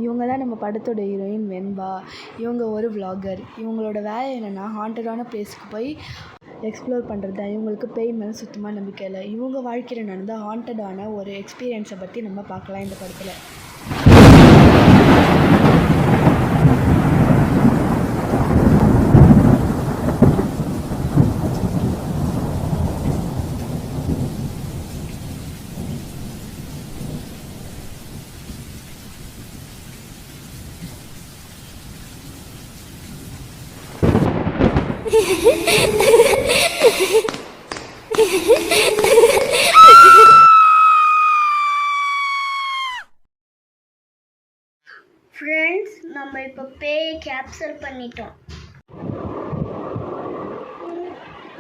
இவங்க தான் நம்ம படத்தோட ஹீரோயின் வெண்பா. இவங்க ஒரு விலாகர். இவங்களோட வேலை என்னென்னா ஹாண்டடான பிளேஸுக்கு போய் எக்ஸ்ப்ளோர் பண்ணுறது தான். இவங்களுக்கு பேய் மேலே சுத்தமாக நம்பிக்கை இல்லை. இவங்க வாழ்க்கையில் நடந்த ஹாண்டடான ஒரு எக்ஸ்பீரியன்ஸை பற்றி நம்ம பார்க்கலாம் இந்த படத்தில். ஃப்ரெண்ட்ஸ், நம்ம இப்போ பேயை கேப்சர் பண்ணிட்டோம்.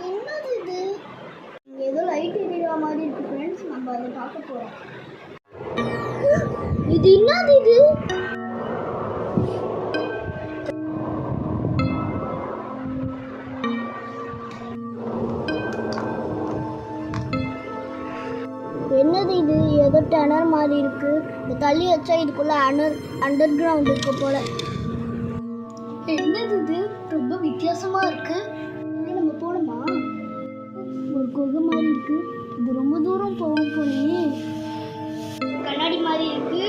என்னது இது? ஏதோ லைட் எரியுற மாதிரி இருக்கு ஃப்ரெண்ட்ஸ். நம்ம அதை பார்க்க போறோம். இது என்னது இது? என்னது இது? ஏதோ டனர் மாதிரி இருக்கு. இந்த தள்ளி வச்சா இதுக்குள்ள அண்டர் கிரவுண்ட் இருக்கு போல. என்னது இது? ரொம்ப வித்தியாசமா இருக்கு. நம்ம போனோமா? ஒரு குகை மாதிரி இருக்கு. இது ரொம்ப தூரம் போகும் போலயே. கண்ணாடி மாதிரி இருக்கு.